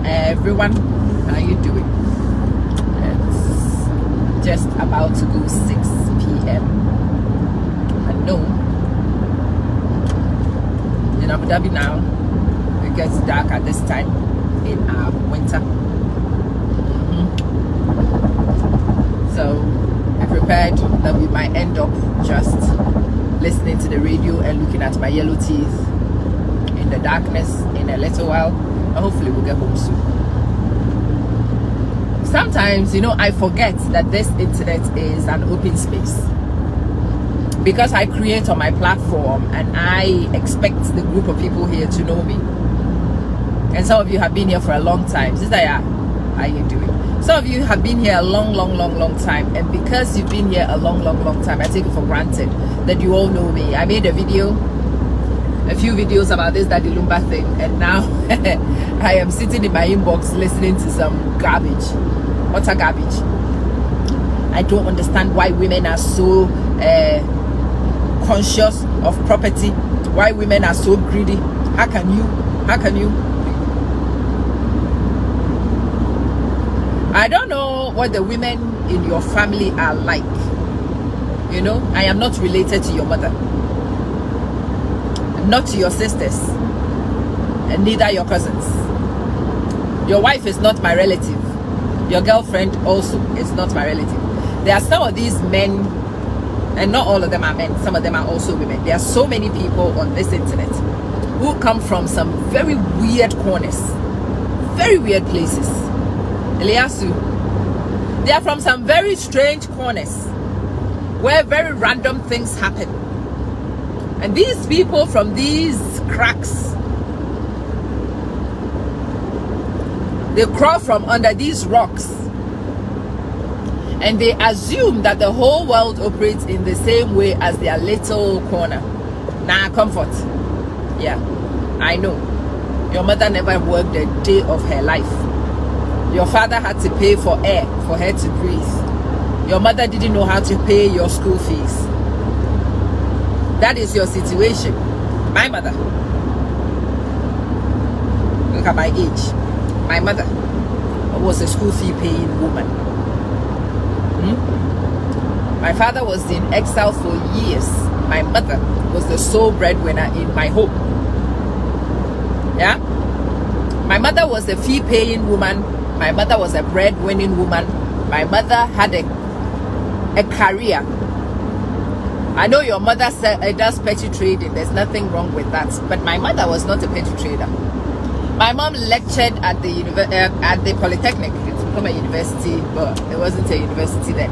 Everyone, how you doing? It's just about to go 6 p.m. I know in Abu Dhabi now it gets dark at this time in our winter. So I prepared that we might end up just listening to the radio and looking at my yellow teeth in the darkness in a little while, and hopefully we'll get home soon. Sometimes, I forget that this internet is an open space because I create on my platform and I expect the group of people here to know me. And some of you have been here for a long time. Sister, how are you doing? Some of you have been here a long time, and because you've been here a long time, I take it for granted that you all know me. I made a few videos about this Daddy Lumba thing, and now I am sitting in my inbox listening to some garbage, utter garbage. I don't understand why women are so conscious of property, why women are so greedy. How can you? I don't know what the women in your family are like. I am not related to your mother, not to your sisters, and neither your cousins. Your wife is not my relative. Your girlfriend also is not my relative. There are some of these men, and not all of them are men, some of them are also women. There are so many people on this internet who come from some very weird corners, very weird places. Eliasu, they are from some very strange corners where very random things happen. And these people from these cracks, they crawl from under these rocks and they assume that the whole world operates in the same way as their little corner. Nah, comfort. Yeah, I know. Your mother never worked a day of her life. Your father had to pay for air for her to breathe. Your mother didn't know how to pay your school fees. That is your situation. My mother, look at my age. My mother was a school fee paying woman. My father was in exile for years. My mother was the sole breadwinner in my home. Yeah? My mother was a fee paying woman. My mother was a breadwinning woman. My mother had a career. I know your mother does petty trading. There's nothing wrong with that. But my mother was not a petty trader. My mom lectured at the Polytechnic. It's become a university, but it wasn't a university then.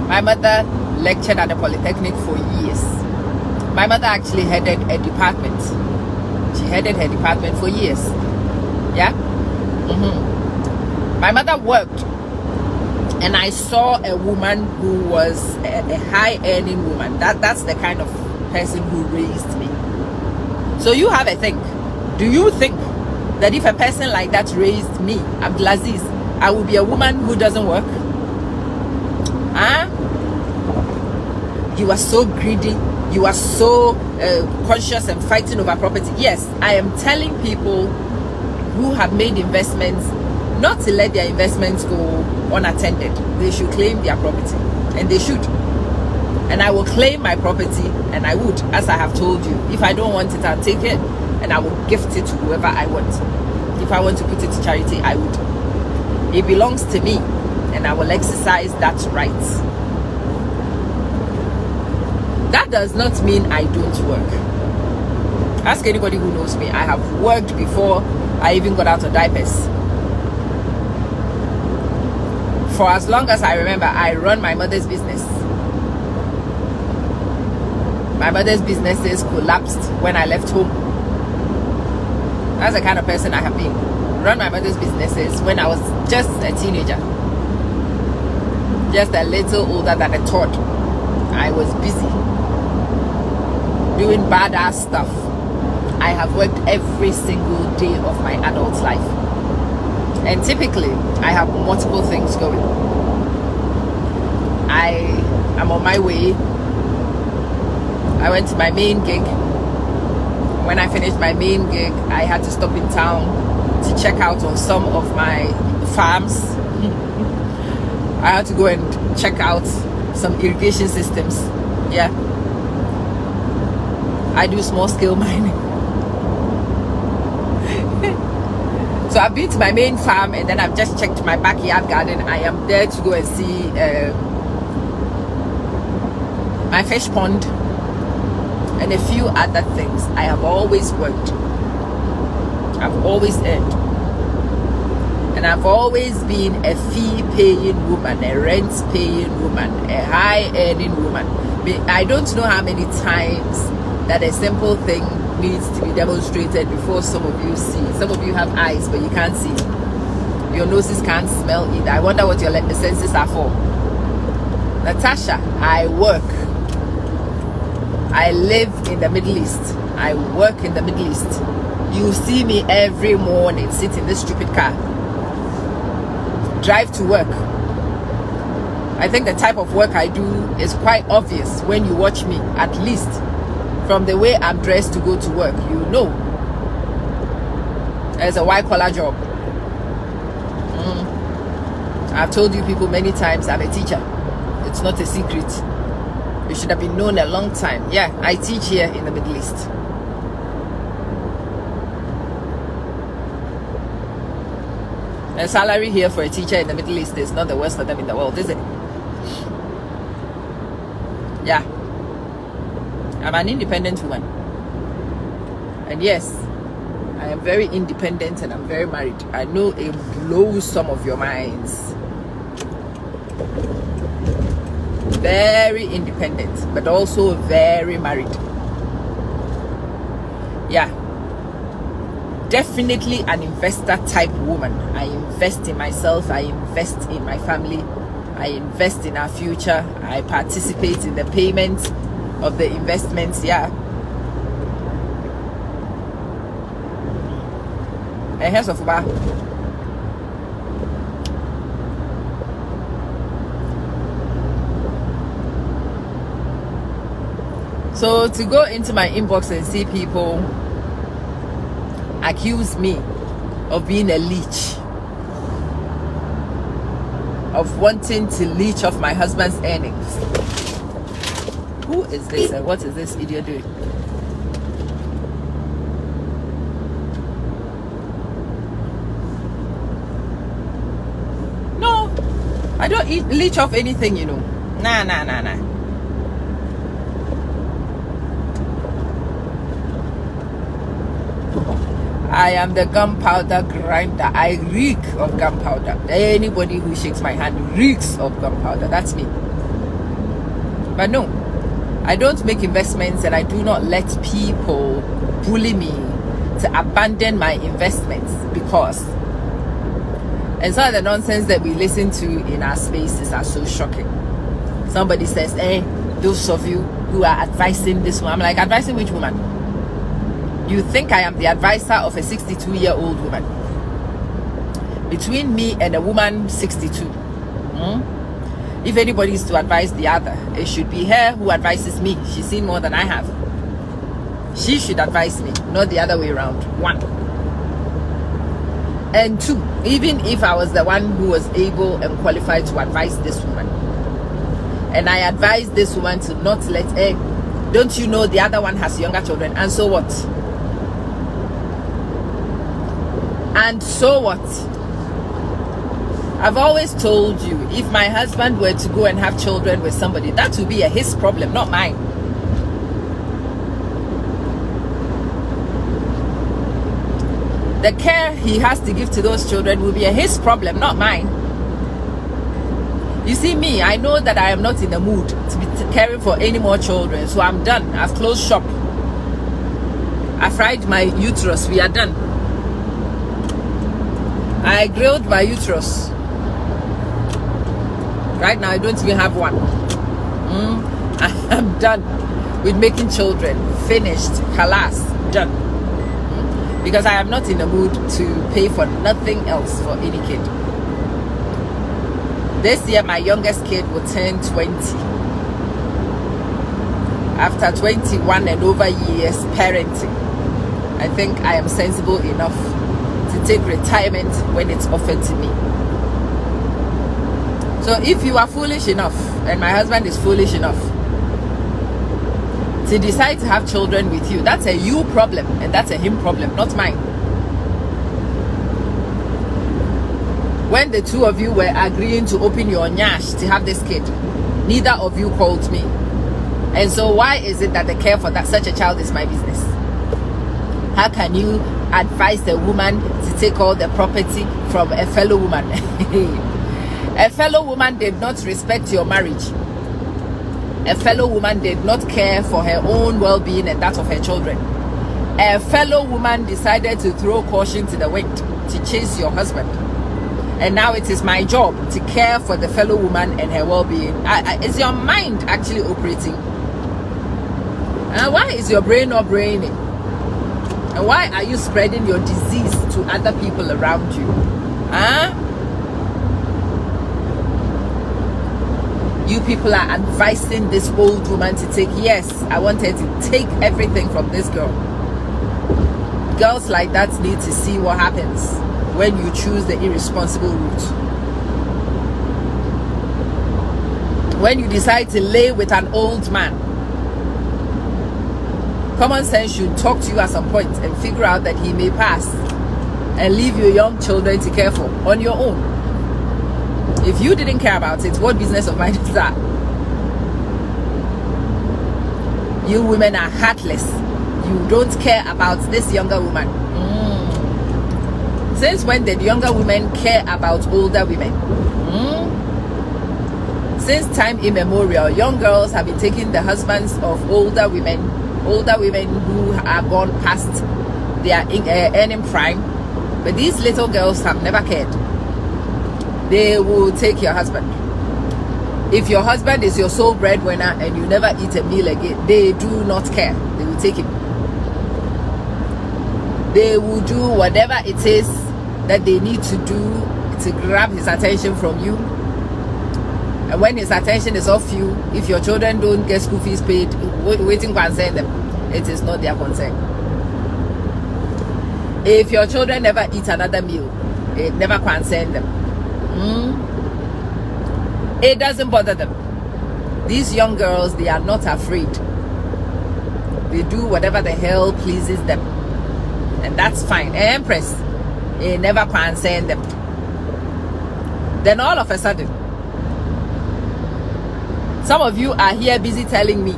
My mother lectured at the Polytechnic for years. My mother actually headed a department. She headed her department for years. Yeah? My mother worked, and I saw a woman who was a high-earning woman. That's the kind of person who raised me. So you have a think. Do you think that if a person like that raised me, Abdulaziz, I would be a woman who doesn't work? You are so greedy. You are so conscious and fighting over property. Yes, I am telling people who have made investments not to let their investments go unattended. They should claim their property, and they should. And I will claim my property, and I would, as I have told you. If I don't want it, I'll take it, and I will gift it to whoever I want. If I want to put it to charity, I would. It belongs to me, and I will exercise that right. That does not mean I don't work. Ask anybody who knows me. I have worked before I even got out of diapers. For as long as I remember, I run my mother's business. My mother's businesses collapsed when I left home. That's the kind of person I have been. Run my mother's businesses when I was just a teenager. Just a little older than a tot. I was busy doing badass stuff. I have worked every single day of my adult life. And typically, I have multiple things going. I am on my way. I went to my main gig. When I finished my main gig, I had to stop in town to check out on some of my farms. I had to go and check out some irrigation systems. Yeah, I do small scale mining. So I've been to my main farm, and then I've just checked my backyard garden. I am there to go and see my fish pond and a few other things. I have always worked. I've always earned. And I've always been a fee-paying woman, a rent-paying woman, a high-earning woman. I don't know how many times that a simple thing needs to be demonstrated before some of you see. Some of you have eyes, but you can't see. Your noses can't smell either. I wonder what your senses are for. Natasha, I work. I live in the Middle East. I work in the Middle East. You see me every morning sit in this stupid car, drive to work. I think the type of work I do is quite obvious when you watch me, at least from the way I'm dressed to go to work. You know, it's a white-collar job. I've told you people many times I'm a teacher. It's not a secret. You should have been known a long time. Yeah, I teach here in the Middle East. A salary here for a teacher in the Middle East is not the worst of them in the world, is it? Yeah. I'm an independent woman. And yes, I am very independent and I'm very married. I know it blows some of your minds. Very independent, but also very married. Yeah. Definitely an investor type woman. I invest in myself, I invest in my family, I invest in our future, I participate in the payment of the investments. Yeah. And here's of bar. So to go into my inbox and see people accuse me of being a leech, of wanting to leech off my husband's earnings. Who is this and what is this idiot doing? No, I don't leech off anything, you know. Nah. I am the gunpowder grinder. I reek of gunpowder. Anybody who shakes my hand reeks of gunpowder. That's me. But no, I don't make investments, and I do not let people bully me to abandon my investments because. And some of the nonsense that we listen to in our spaces are so shocking. Somebody says, "Hey, those of you who are advising this one," I'm like, advising which woman? You think I am the advisor of a 62-year-old woman? Between me and a woman 62, if anybody is to advise the other, it should be her who advises me. She's seen more than I have. She should advise me, not the other way around. 1. And 2, even if I was the one who was able and qualified to advise this woman, and I advise this woman to not let her, don't you know the other one has younger children? And so what? And so what? I've always told you, if my husband were to go and have children with somebody, that would be his problem, not mine. The care he has to give to those children will be his problem, not mine. You see me, I know that I am not in the mood to be caring for any more children, so I'm done. I've closed shop. I fried my uterus. We are done. I grilled my uterus. Right now I don't even have one. I'm done with making children. Finished. Halas. Done. Because I am not in the mood to pay for nothing else for any kid. This year my youngest kid will turn 20. After 21 and over years parenting, I think I am sensible enough to take retirement when it's offered to me. So if you are foolish enough, and my husband is foolish enough to decide to have children with you, that's a you problem, and that's a him problem, not mine. When the two of you were agreeing to open your nyash to have this kid, neither of you called me. And so why is it that the care for that such a child is my business? How can you advise a woman to take all the property from a fellow woman? A fellow woman did not respect your marriage. A fellow woman did not care for her own well-being and that of her children. A fellow woman decided to throw caution to the wind to chase your husband. And now it is my job to care for the fellow woman and her well-being. Is your mind actually operating? Why is your brain not braining? And why are you spreading your disease to other people around you? You people are advising this old woman to take, yes, I want her to take everything from this girl. Girls like that need to see what happens when you choose the irresponsible route. When you decide to lay with an old man, common sense should talk to you at some point and figure out that he may pass and leave your young children to care for on your own. If you didn't care about it, what business of mine is that? You women are heartless. You don't care about this younger woman. Since when did younger women care about older women? Since time immemorial, young girls have been taking the husbands of older women who are gone past their earning prime. But these little girls have never cared. They will take your husband. If your husband is your sole breadwinner and you never eat a meal again, they do not care. They will take him. They will do whatever it is that they need to do to grab his attention from you. And when his attention is off you, if your children don't get school fees paid, waiting to concern them. It is not their concern. If your children never eat another meal, it never concerns them. It doesn't bother them. These young girls, they are not afraid. They do whatever the hell pleases them, and that's fine. Empress, it never concerns them. Then all of a sudden, some of you are here busy telling me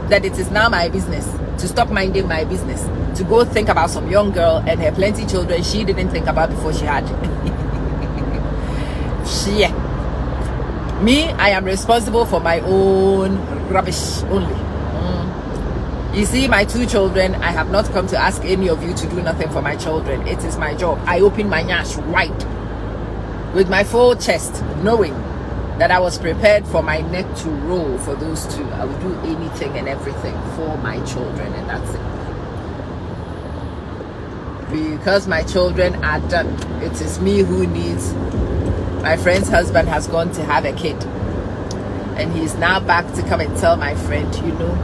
that it is now my business to stop minding my business, to go think about some young girl and her plenty children she didn't think about before she had. Yeah. Me, I am responsible for my own rubbish only. You see, my two children, I have not come to ask any of you to do nothing for my children. It is my job. I open my nyash wide with my full chest, knowing that I was prepared for my neck to roll for those two. I would do anything and everything for my children, and that's it. Because my children are done, it is me who needs. My friend's husband has gone to have a kid, and he's now back to come and tell my friend, you know,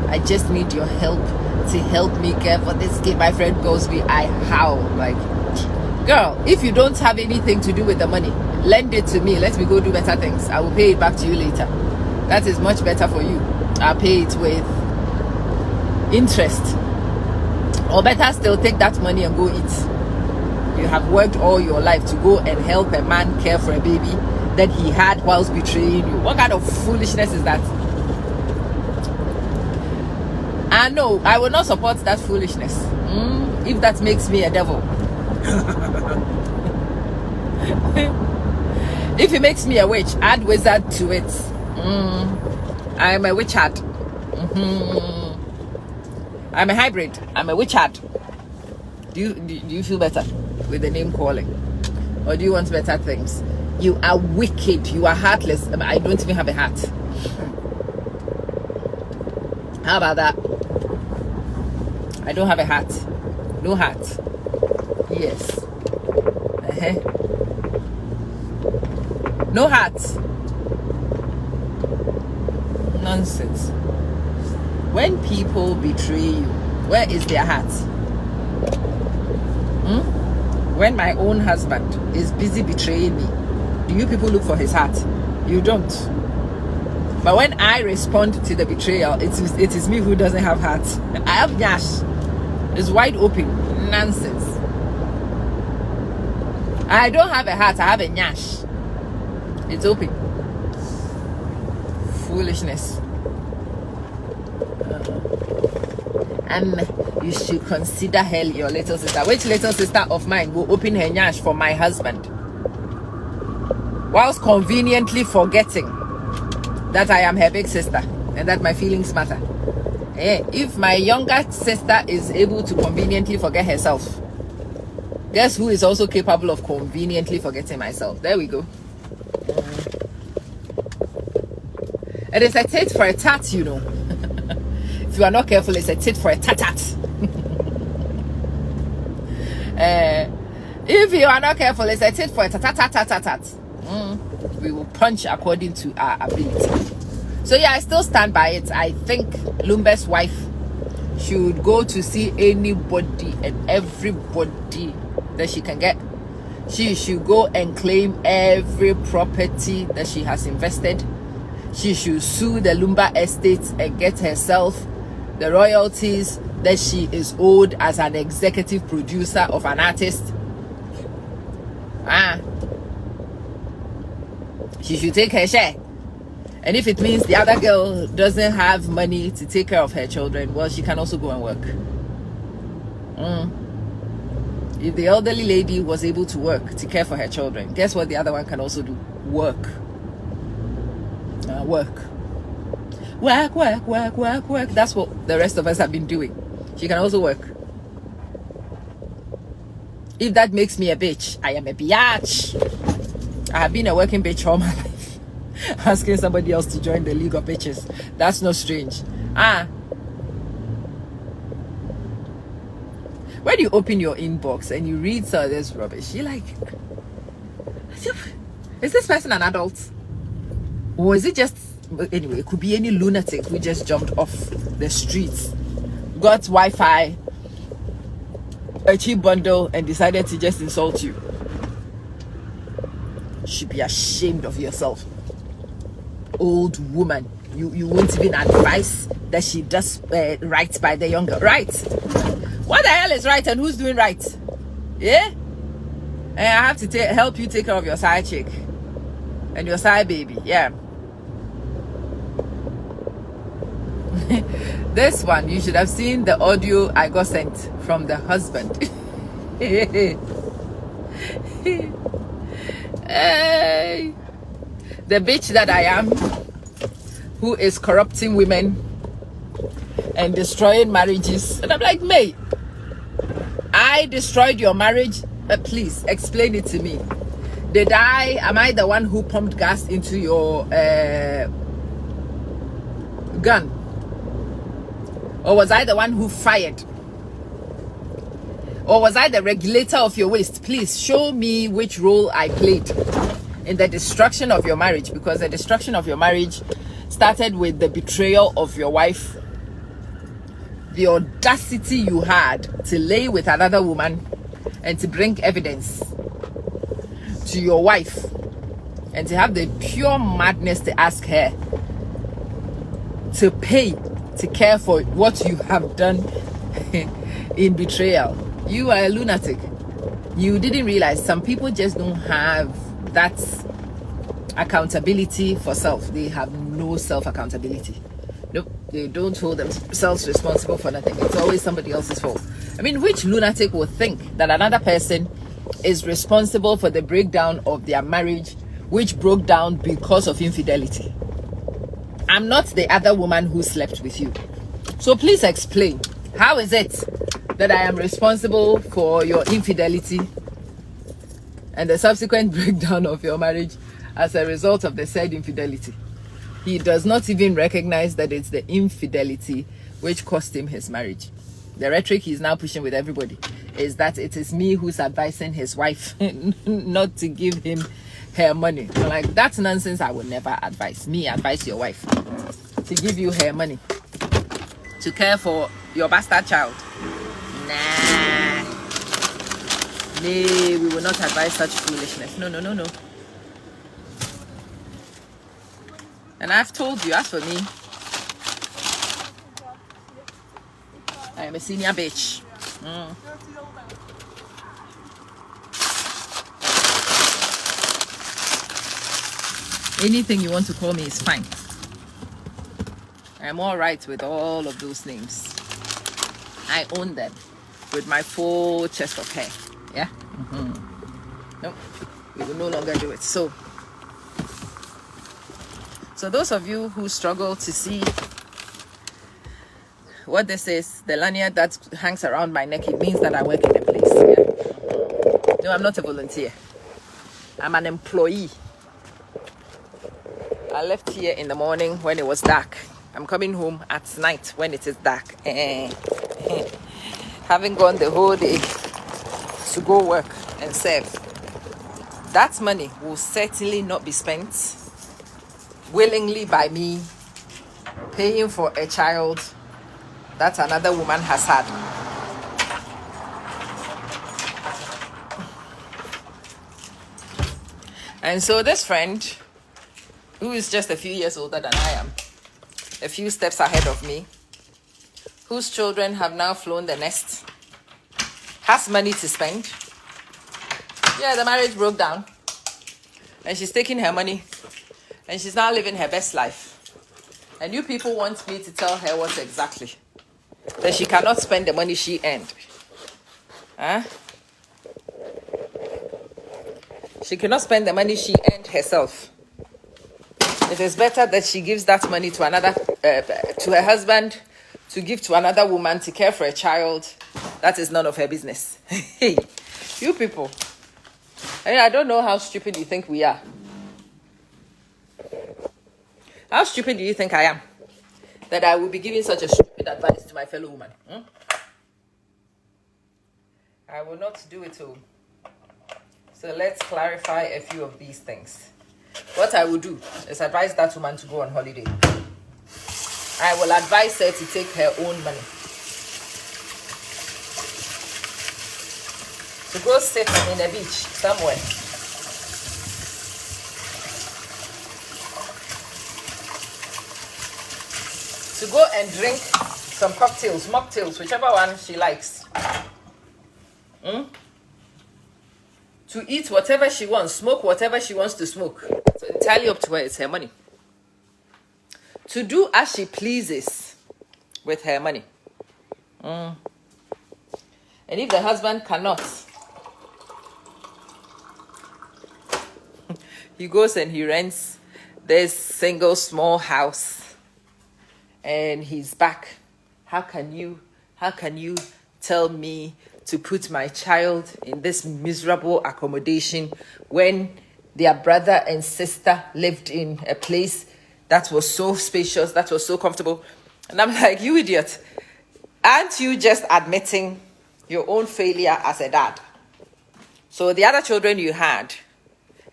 I just need your help to help me care for this kid. My friend goes me, I howl like, girl, if you don't have anything to do with the money, lend it to me. Let me go do better things. I will pay it back to you later. That is much better for you. I'll pay it with interest. Or better still, take that money and go eat. You have worked all your life to go and help a man care for a baby that he had whilst betraying you. What kind of foolishness is that? I know I will not support that foolishness. If that makes me a devil. If it makes me a witch, add wizard to it. I am a witch hat. I'm a hybrid. I'm a witch hat. Do you feel better with the name calling, or do you want better things? You are wicked. You are heartless. I don't even have a hat. How about that? I don't have a hat. No hat. Yes. No hat. Nonsense. When people betray you, where is their hat? When my own husband is busy betraying me, do you people look for his heart? You don't. But when I respond to the betrayal, it is me who doesn't have heart. I have nyash. It's wide open. Nonsense. I don't have a heart. I have a nyash. It's open. Foolishness. And you should consider her your little sister. Which little sister of mine will open her nyash for my husband, whilst conveniently forgetting that I am her big sister and that my feelings matter? If my younger sister is able to conveniently forget herself, guess who is also capable of conveniently forgetting myself? There we go. It is a tit for a tat, you know. If you are not careful, it's a tit for a tat-tat. If you are not careful, it's a tit for a tat-tat-tat-tat-tat. We will punch according to our ability. So yeah, I still stand by it. I think Lumbe's wife should go to see anybody and everybody that she can get. She should go and claim every property that she has invested. She should sue the Lumba estate and get herself the royalties that she is owed as an executive producer of an artist. She should take her share. And if it means the other girl doesn't have money to take care of her children, well, she can also go and work. If the elderly lady was able to work to care for her children, guess what the other one can also do? Work. Work. That's what the rest of us have been doing. She can also work. If that makes me a bitch, I am a biatch. I have been a working bitch all my life. Asking somebody else to join the league of bitches. That's not strange. When you open your inbox and you read some of this rubbish, you're like, is this person an adult? Or is it just, anyway, it could be any lunatic who just jumped off the streets, got Wi-Fi, a cheap bundle, and decided to just insult you. You should be ashamed of yourself. Old woman, you won't even advise that she does right by the younger. Right? What the hell is right and who's doing right? Yeah? And I have to help you take care of your side chick and your side baby. Yeah. This one, you should have seen the audio I got sent from the husband. Hey. The bitch that I am, who is corrupting women and destroying marriages. And I'm like, mate, I destroyed your marriage. Please explain it to me. Am I the one who pumped gas into your gun? Or was I the one who fired? Or was I the regulator of your waist? Please show me which role I played in the destruction of your marriage, because the destruction of your marriage started with the betrayal of your wife. The audacity you had to lay with another woman and to bring evidence to your wife, and to have the pure madness to ask her to pay to care for what you have done in betrayal. You are a lunatic. You didn't realize some people just don't have that accountability for self. They have no self accountability. Nope, they don't hold themselves responsible for nothing. It's always somebody else's fault. I mean, which lunatic would think that another person is responsible for the breakdown of their marriage, which broke down because of infidelity? I'm not the other woman who slept with you. So please explain, how is it that I am responsible for your infidelity and the subsequent breakdown of your marriage as a result of the said infidelity? He does not even recognize that it's the infidelity which cost him his marriage. The rhetoric he's now pushing with everybody is that it is me who's advising his wife not to give him her money. I'm like, that's nonsense. I would never advise. Me advise your wife to give you her money to care for your bastard child. Nah. Nay, we will not advise such foolishness. No, no, no, no. And I've told you, as for me, I am a senior bitch. Anything you want to call me is fine. I'm all right with all of those names. I own them with my full chest of hair. Yeah? No, we will no longer do it. So those of you who struggle to see what this is, the lanyard that hangs around my neck, it means that I work in a place. Yeah? No, I'm not a volunteer. I'm an employee. I left here in the morning when it was dark. I'm coming home at night when it is dark. Having gone the whole day to go work and serve. That money will certainly not be spent willingly by me paying for a child that another woman has had. And so this friend, who is just a few years older than I am, a few steps ahead of me, whose children have now flown the nest, has money to spend. Yeah, the marriage broke down. And she's taking her money. And she's now living her best life. And you people want me to tell her what exactly? That she cannot spend the money she earned. Huh? She cannot spend the money she earned herself. It is better that she gives that money to another, to her husband, to give to another woman to care for a child. That is none of her business. Hey, you people. I mean, I don't know how stupid you think we are. How stupid do you think I am? That I will be giving such a stupid advice to my fellow woman. I will not do it all. So let's clarify a few of these things. What I will do is advise that woman to go on holiday. I will advise her to take her own money. To go sit in a beach somewhere. To go and drink some cocktails, mocktails, whichever one she likes. To eat whatever she wants, smoke whatever she wants to smoke. It's entirely up to her, it's her money. To do as she pleases with her money. And if the husband cannot, he goes and he rents this single small house. And he's back. How can you tell me to put my child in this miserable accommodation when their brother and sister lived in a place that was so spacious, that was so comfortable? And I'm like, you idiot. Aren't you just admitting your own failure as a dad? So the other children you had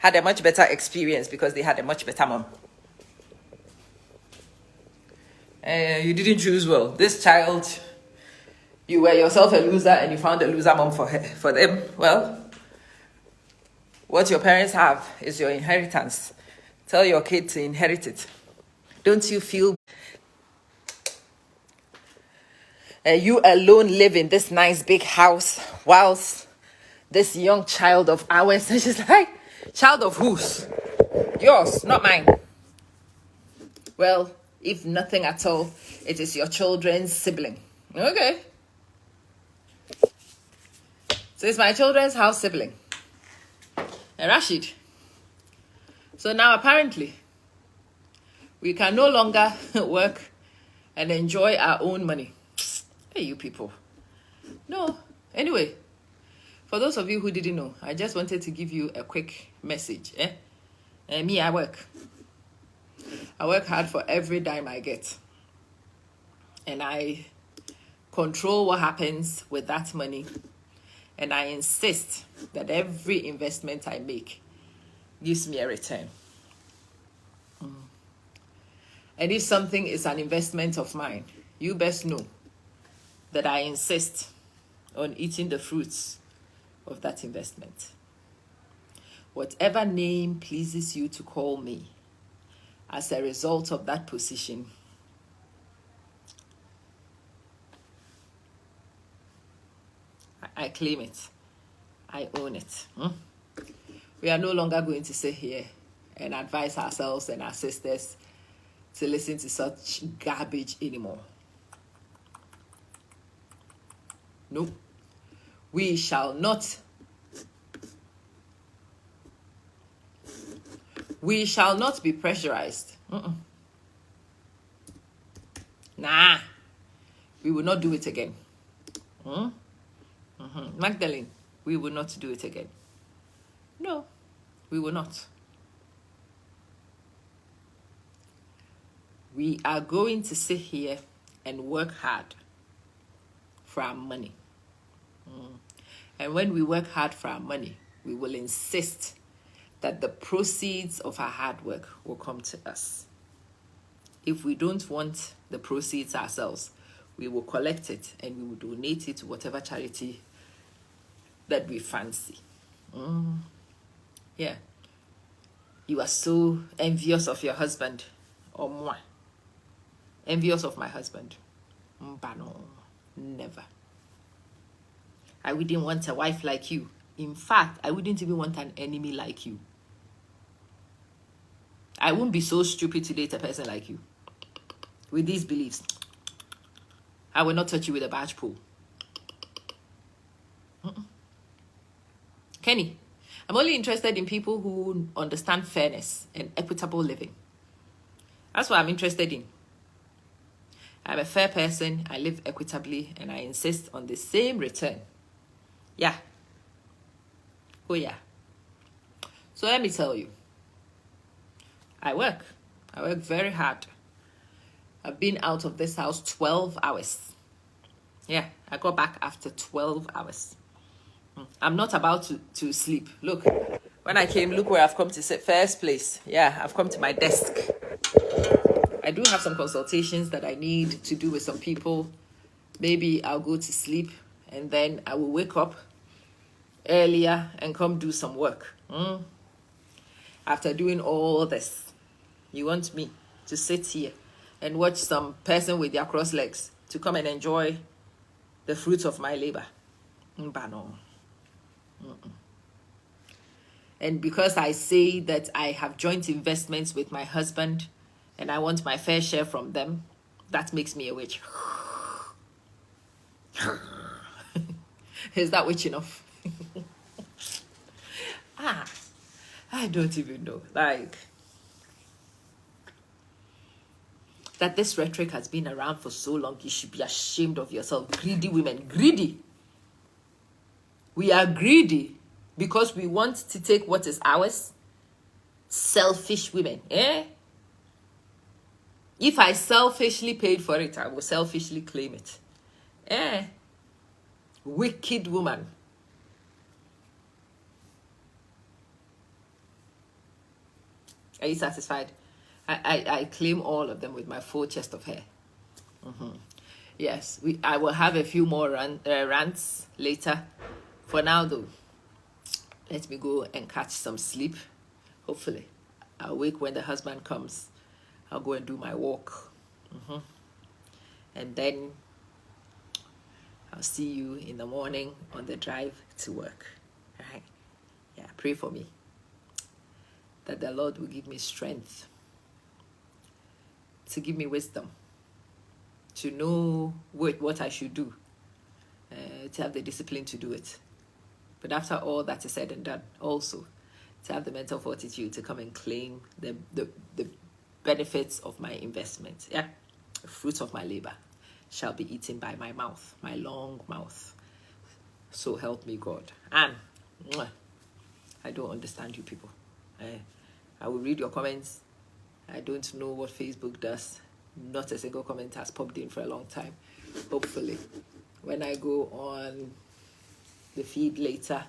a much better experience because they had a much better mom. You didn't choose well. This child, you were yourself a loser and you found a loser mom for them. Well, what your parents have is your inheritance. Tell your kid to inherit it. Don't you feel you alone live in this nice big house whilst this young child of ours, and she's like, child of whose? Yours, not mine. Well, if nothing at all, it is your children's sibling. Okay. So it's my children's house sibling. And Rashid. So now apparently, we can no longer work and enjoy our own money. Hey, you people. No. Anyway, for those of you who didn't know, I just wanted to give you a quick message. Me, I work hard for every dime I get. And I control what happens with that money. And I insist that every investment I make gives me a return. And if something is an investment of mine, you best know that I insist on eating the fruits of that investment. Whatever name pleases you to call me as a result of that position, I claim it. I own it. We are no longer going to sit here and advise ourselves and our sisters to listen to such garbage anymore. No. We shall not. We shall not be pressurized. Nah. We will not do it again. Magdalene, we will not do it again. No, we will not. We are going to sit here and work hard for our money. And when we work hard for our money, we will insist that the proceeds of our hard work will come to us. If we don't want the proceeds ourselves, we will collect it and we will donate it to whatever charity that we fancy. Yeah. You are so envious of your husband. Or moi. Envious of my husband. No, never. I wouldn't want a wife like you. In fact, I wouldn't even want an enemy like you. I won't be so stupid to date a person like you. With these beliefs, I will not touch you with a barge pole. Kenny, I'm only interested in people who understand fairness and equitable living. That's what I'm interested in. I'm a fair person, I live equitably, and I insist on the same return. Yeah. Oh yeah. So let me tell you. I work very hard. I've been out of this house 12 hours. Yeah, I got back after 12 hours. I'm not about to sleep. Look, when I came, look where I've come to sit. First place. Yeah, I've come to my desk. I do have some consultations that I need to do with some people. Maybe I'll go to sleep and then I will wake up earlier and come do some work. After doing all this, you want me to sit here and watch some person with their crossed legs to come and enjoy the fruits of my labor? No. And because I say that I have joint investments with my husband and I want my fair share from them, that makes me a witch. Is that witch enough? I don't even know. Like, that this rhetoric has been around for so long, you should be ashamed of yourself. Greedy women. Greedy. We are greedy because we want to take what is ours. Selfish women. If I selfishly paid for it, I will selfishly claim it. Wicked woman. Are you satisfied? I claim all of them with my full chest of hair. Yes, I will have a few more rants later. For now, though, let me go and catch some sleep. Hopefully, I'll wake when the husband comes. I'll go and do my walk. And then I'll see you in the morning on the drive to work. All right? Yeah, pray for me that the Lord will give me strength, to give me wisdom, to know what I should do, to have the discipline to do it. But after all that is said and done, also to have the mental fortitude to come and claim the benefits of my investment. Yeah, the fruits of my labor shall be eaten by my mouth, my long mouth. So help me God. And I don't understand you people. I will read your comments. I don't know what Facebook does. Not a single comment has popped in for a long time. Hopefully, when I go on the feed later,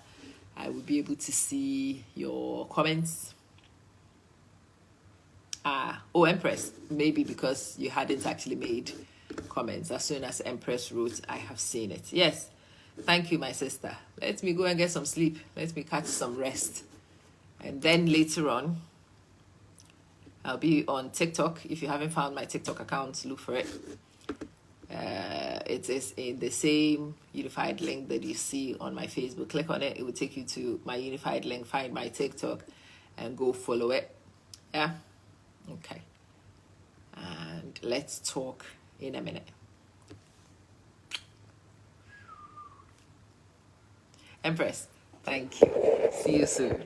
I will be able to see your comments. Empress, maybe because you hadn't actually made comments. As soon as Empress wrote, I have seen it. Yes, Thank you, my sister. Let me go and get some sleep. Let me catch some rest. And then later on, I'll be on TikTok. If you haven't found my TikTok account, look for it. It is in the same unified link that you see on my Facebook. Click on it. It will take you to my unified link. Find my TikTok and go follow it. Yeah. Okay. And let's talk in a minute. Empress, thank you. See you soon.